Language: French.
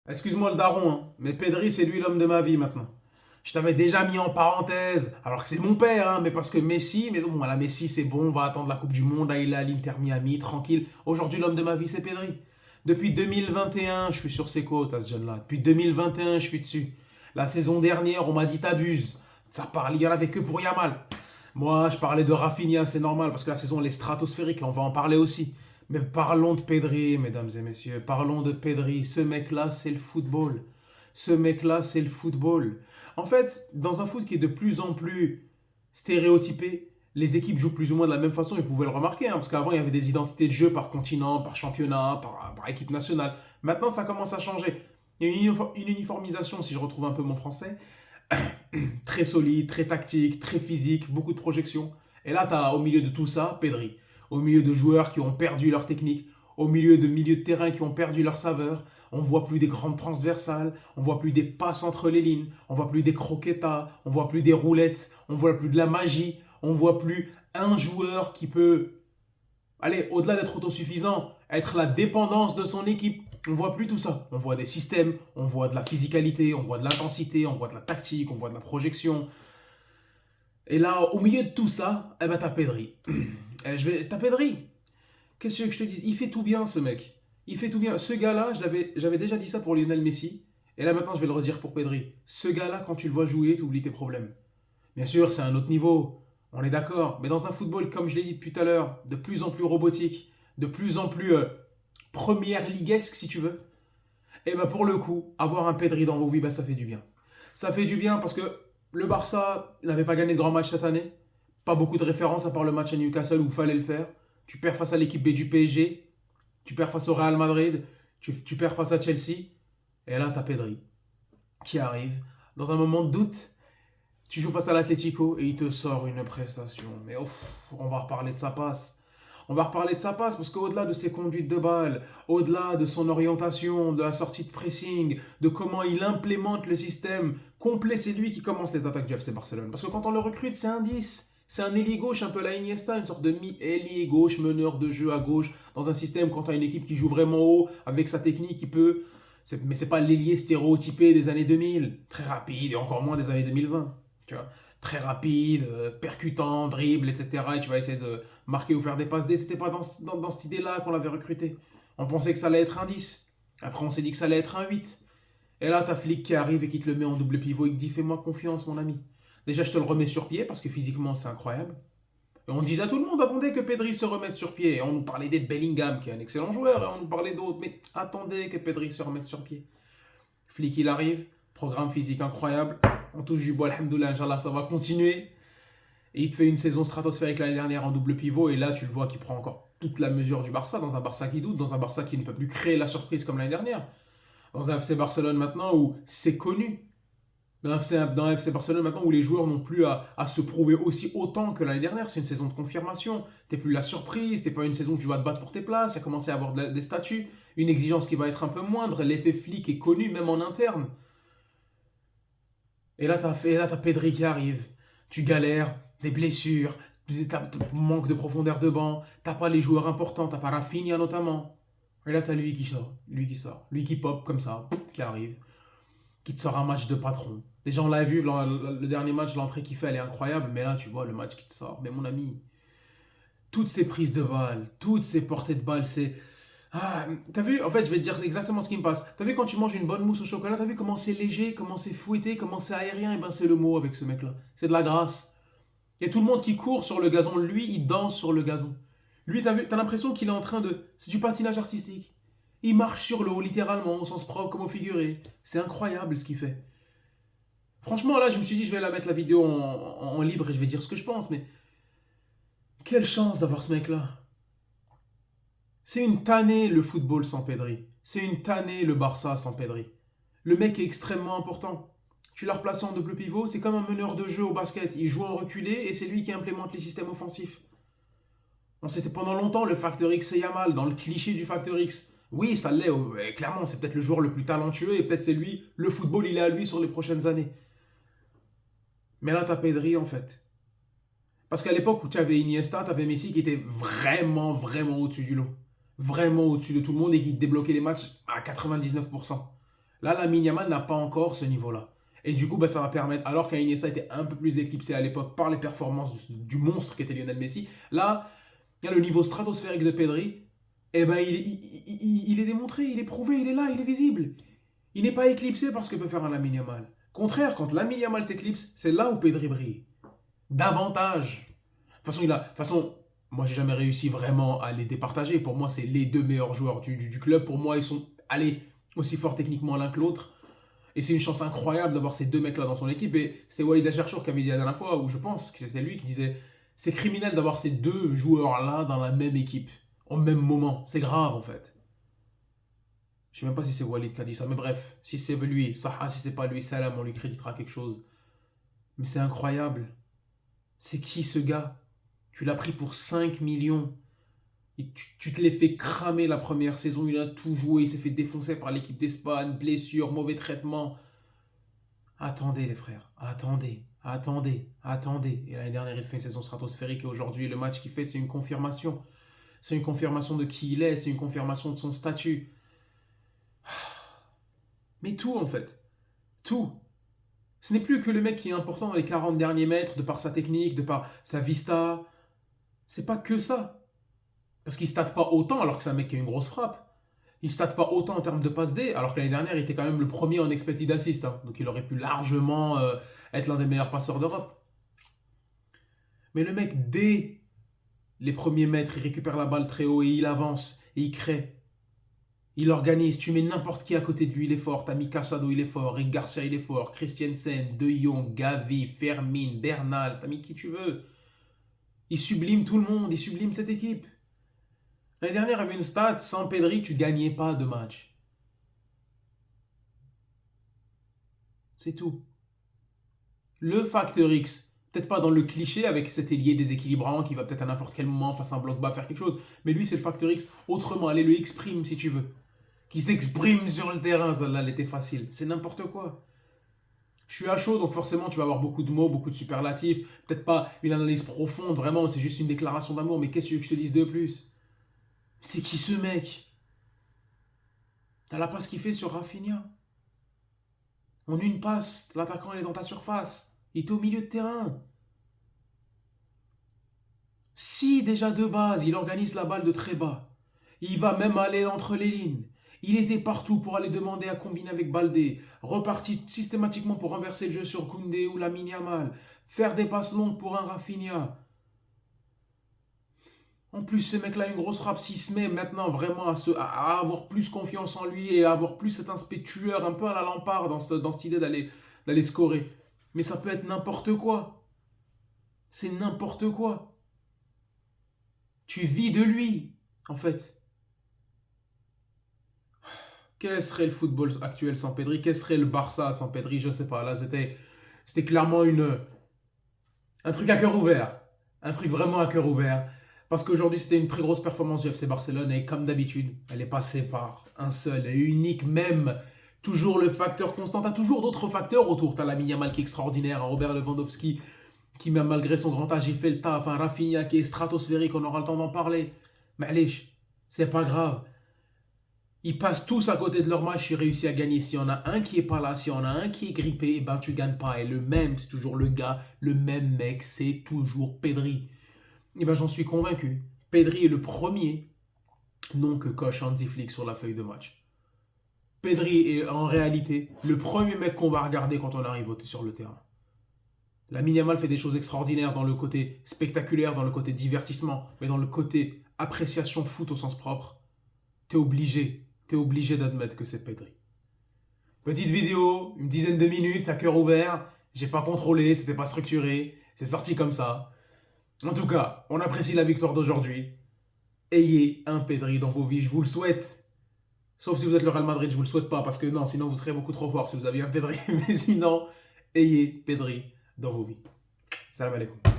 Excuse-moi le daron, hein, mais Pedri, c'est lui l'homme de ma vie maintenant. Je t'avais déjà mis en parenthèse, alors que c'est mon père, hein, mais parce que Messi, mais bon, là, Messi, c'est bon, on va attendre la Coupe du Monde, là, il est à l'Inter Miami, tranquille. Aujourd'hui, l'homme de ma vie, c'est Pedri. Depuis 2021, je suis sur ses côtes à ce jeune-là. Depuis 2021, je suis dessus. La saison dernière, on m'a dit t'abuses. Ça parle, il y en avait que pour Yamal. Moi, je parlais de Rafinha, c'est normal, parce que la saison, elle est stratosphérique, et on va en parler aussi. Mais parlons de Pedri, mesdames et messieurs. Parlons de Pedri. Ce mec-là, c'est le football. Ce mec-là, c'est le football. En fait, dans un foot qui est de plus en plus stéréotypé, les équipes jouent plus ou moins de la même façon, et vous pouvez le remarquer, hein, parce qu'avant, il y avait des identités de jeu par continent, par championnat, par équipe nationale. Maintenant, ça commence à changer. Il y a une uniformisation, si je retrouve un peu mon français, très solide, très tactique, très physique, beaucoup de projections. Et là, tu as au milieu de tout ça, Pedri. Au milieu de joueurs qui ont perdu leur technique, au milieu de terrain qui ont perdu leur saveur. On voit plus des grandes transversales, on voit plus des passes entre les lignes, on voit plus des croquetas, on voit plus des roulettes, on voit plus de la magie, on voit plus un joueur qui peut, allez, au-delà d'être autosuffisant, être la dépendance de son équipe. On voit plus tout ça. On voit des systèmes, on voit de la physicalité, on voit de l'intensité, on voit de la tactique, on voit de la projection. Et là, au milieu de tout ça, eh ben, t'as Pedri. T'as Pedri. Qu'est-ce que je te dis? Il fait tout bien, ce mec. Il fait tout bien. Ce gars-là, j'avais déjà dit ça pour Lionel Messi. Et là, maintenant, je vais le redire pour Pedri. Ce gars-là, quand tu le vois jouer, tu oublies tes problèmes. Bien sûr, c'est un autre niveau. On est d'accord. Mais dans un football, comme je l'ai dit depuis tout à l'heure, de plus en plus robotique, de plus en plus première liguesque, si tu veux, et ben pour le coup, avoir un Pedri dans vos vies, ben ça fait du bien. Ça fait du bien parce que le Barça n'avait pas gagné de grand match cette année. Pas beaucoup de références à part le match à Newcastle où il fallait le faire. Tu perds face à l'équipe B du PSG, tu perds face au Real Madrid, tu perds face à Chelsea. Et là, tu as Pedri qui arrive dans un moment de doute. Tu joues face à l'Atlético et il te sort une prestation. Mais ouf, on va reparler de sa passe. On va reparler de sa passe parce qu'au-delà de ses conduites de balle, au-delà de son orientation, de la sortie de pressing, de comment il implémente le système complet, c'est lui qui commence les attaques du FC Barcelone. Parce que quand on le recrute, c'est un 10. C'est un ailier gauche, un peu la Iniesta, une sorte de mi-ailier gauche, meneur de jeu à gauche, dans un système quand tu as une équipe qui joue vraiment haut, avec sa technique, il peut. Mais c'est pas l'ailier stéréotypé des années 2000, très rapide, et encore moins des années 2020. Tu vois, très rapide, percutant, dribble, etc. Et tu vas essayer de marquer ou faire des passes D. C'était pas dans cette idée-là qu'on l'avait recruté. On pensait que ça allait être un 10. Après, on s'est dit que ça allait être un 8. Et là, t'as Flick qui arrive et qui te le met en double pivot et qui te dit fais-moi confiance, mon ami. Déjà, je te le remets sur pied parce que physiquement, c'est incroyable. Et on disait à tout le monde attendez que Pedri se remette sur pied. Et on nous parlait des Bellingham, qui est un excellent joueur, et on nous parlait d'autres. Mais attendez que Pedri se remette sur pied. Flick, il arrive, programme physique incroyable. On touche du bois, alhamdoulilah, Inch'Allah, ça va continuer. Et il te fait une saison stratosphérique l'année dernière en double pivot. Et là, tu le vois qui prend encore toute la mesure du Barça, dans un Barça qui doute, dans un Barça qui ne peut plus créer la surprise comme l'année dernière. Dans un FC Barcelone maintenant où c'est connu. Dans un FC Barcelone maintenant où les joueurs n'ont plus à se prouver aussi autant que l'année dernière. C'est une saison de confirmation. T'es plus la surprise, t'es pas une saison où tu vas te battre pour tes places. Il y a commencé à avoir des statuts. Une exigence qui va être un peu moindre. L'effet flic est connu même en interne. Et là, t'as Pedri qui arrive. Tu galères, des blessures, manque de profondeur de banc, t'as pas les joueurs importants, t'as pas Rafinha notamment. Et là, t'as lui qui pop comme ça, qui arrive, qui te sort un match de patron. Déjà, on l'a vu, le dernier match, l'entrée qu'il fait, elle est incroyable, mais là, tu vois le match qui te sort. Mais mon ami, toutes ces prises de balles, toutes ces portées de balles, c'est. Ah, t'as vu, en fait, je vais te dire exactement ce qui me passe. T'as vu quand tu manges une bonne mousse au chocolat, t'as vu comment c'est léger, comment c'est fouetté, comment c'est aérien, et ben c'est le mot avec ce mec-là. C'est de la grâce. Il y a tout le monde qui court sur le gazon, lui, il danse sur le gazon. Lui, t'as vu, t'as l'impression qu'il est en train de. C'est du patinage artistique. Il marche sur l'eau, littéralement, au sens propre comme au figuré. C'est incroyable ce qu'il fait. Franchement, là, je me suis dit, je vais la mettre la vidéo en libre et je vais dire ce que je pense, mais quelle chance d'avoir ce mec-là. C'est une tannée le football sans Pedri. C'est une tannée le Barça sans Pedri. Le mec est extrêmement important. Tu l'as replacé en double pivot, c'est comme un meneur de jeu au basket. Il joue en reculé et c'est lui qui implémente les systèmes offensifs. On s'était pendant longtemps le facteur X et Yamal, dans le cliché du facteur X. Oui, ça l'est, clairement, c'est peut-être le joueur le plus talentueux et peut-être c'est lui, le football il est à lui sur les prochaines années. Mais là, t'as Pedri en fait. Parce qu'à l'époque où tu avais Iniesta, tu avais Messi qui était vraiment, vraiment au-dessus du lot. Vraiment au-dessus de tout le monde et qui débloquait les matchs à 99%. Là, Lamine Yamal n'a pas encore ce niveau-là. Et du coup, bah, ça va permettre, alors qu'Iniesta était un peu plus éclipsé à l'époque par les performances du monstre qu'était Lionel Messi, là, il y a le niveau stratosphérique de Pedri, et ben, il est démontré, il est prouvé, il est là, il est visible. Il n'est pas éclipsé par ce que peut faire un Lamine Yamal. Contraire, quand Lamine Yamal s'éclipse, c'est là où Pedri brille. Davantage. De toute façon, moi, j'ai jamais réussi vraiment à les départager. Pour moi, c'est les deux meilleurs joueurs du club. Pour moi, ils sont allés aussi forts techniquement l'un que l'autre. Et c'est une chance incroyable d'avoir ces deux mecs-là dans son équipe. Et c'était Walid Acharchour qui avait dit la dernière fois, ou je pense que c'était lui qui disait, c'est criminel d'avoir ces deux joueurs-là dans la même équipe, au même moment. C'est grave, en fait. Je sais même pas si c'est Walid qui a dit ça, mais bref, si c'est lui, Saha, si c'est pas lui, Salam, on lui créditera quelque chose. Mais c'est incroyable. C'est qui ce gars? Tu l'as pris pour 5 millions. Et tu te l'es fait cramer la première saison. Il a tout joué. Il s'est fait défoncer par l'équipe d'Espagne. Blessure, mauvais traitement. Attendez les frères. Attendez. Attendez. Attendez. Et l'année dernière, il fait une saison stratosphérique. Et aujourd'hui, le match qu'il fait, c'est une confirmation. C'est une confirmation de qui il est. C'est une confirmation de son statut. Mais tout en fait. Tout. Ce n'est plus que le mec qui est important dans les 40 derniers mètres, de par sa technique, de par sa vista. C'est pas que ça. Parce qu'il ne state pas autant alors que c'est un mec qui a une grosse frappe. Il ne state pas autant en termes de passe D, alors que l'année dernière, il était quand même le premier en expected assist. Hein. Donc il aurait pu largement être l'un des meilleurs passeurs d'Europe. Mais le mec, dès les premiers mètres, il récupère la balle très haut et il avance. Et il crée. Il organise. Tu mets n'importe qui à côté de lui, il est fort. T'as mis Casado, il est fort. Rick Garcia, il est fort. Christiansen, De Jong, Gavi, Fermin, Bernal. T'as mis qui tu veux. Il sublime tout le monde. Il sublime cette équipe. L'année dernière, il y avait une stat, sans Pedri, tu ne gagnais pas de match. C'est tout. Le facteur X, peut-être pas dans le cliché avec cet ailier déséquilibrant qui va peut-être à n'importe quel moment face à un bloc bas faire quelque chose, mais lui c'est le facteur X autrement, allez le exprime si tu veux. Qui s'exprime sur le terrain, celle-là elle était facile. C'est n'importe quoi. Je suis à chaud, donc forcément tu vas avoir beaucoup de mots, beaucoup de superlatifs, peut-être pas une analyse profonde, vraiment, c'est juste une déclaration d'amour, mais qu'est-ce que tu veux que je te dise de plus? C'est qui ce mec? T'as la passe qu'il fait sur Rafinha. En une passe, l'attaquant est dans ta surface. Il est au milieu de terrain. Si déjà de base, il organise la balle de très bas, il va même aller entre les lignes. Il était partout pour aller demander à combiner avec Baldé, reparti systématiquement pour renverser le jeu sur Koundé ou Lamine Yamal, faire des passes longues pour un Rafinha. En plus, ce mec-là a une grosse frappe. S'il se met maintenant vraiment à avoir plus confiance en lui et à avoir plus cet aspect tueur, un peu à la Lampard dans cette idée d'aller scorer. Mais ça peut être n'importe quoi. C'est n'importe quoi. Tu vis de lui, en fait. Quel serait le football actuel sans Pedri? Quel serait le Barça sans Pedri? Je sais pas. Là, c'était clairement un truc à cœur ouvert. Un truc vraiment à cœur ouvert. Parce qu'aujourd'hui, c'était une très grosse performance du FC Barcelone et comme d'habitude, elle est passée par un seul et unique même. Toujours le facteur constant. Tu as toujours d'autres facteurs autour. Tu as Lamine Yamal qui est extraordinaire, un Robert Lewandowski qui, même malgré son grand âge, il fait le taf. Un Rafinha qui est stratosphérique, on aura le temps d'en parler. Mais allez, c'est pas grave. Ils passent tous à côté de leur match, ils réussissent à gagner. S'il y en a un qui est pas là, s'il y en a un qui est grippé, eh ben tu gagnes pas. Et le même, c'est toujours le gars, le même mec, c'est toujours Pedri. Eh ben j'en suis convaincu. Pedri est le premier nom que coche Hansi Flick sur la feuille de match. Pedri est en réalité le premier mec qu'on va regarder quand on arrive sur le terrain. Lamine Yamal fait des choses extraordinaires dans le côté spectaculaire, dans le côté divertissement, mais dans le côté appréciation foot au sens propre, t'es obligé d'admettre que c'est Pedri. Petite vidéo, une dizaine de minutes, à cœur ouvert, j'ai pas contrôlé, c'était pas structuré, c'est sorti comme ça. En tout cas, on apprécie la victoire d'aujourd'hui. Ayez un Pedri dans vos vies, je vous le souhaite. Sauf si vous êtes le Real Madrid, je vous le souhaite pas, parce que non, sinon vous serez beaucoup trop fort si vous aviez un Pedri. Mais sinon, ayez Pedri dans vos vies. Salam alaikum.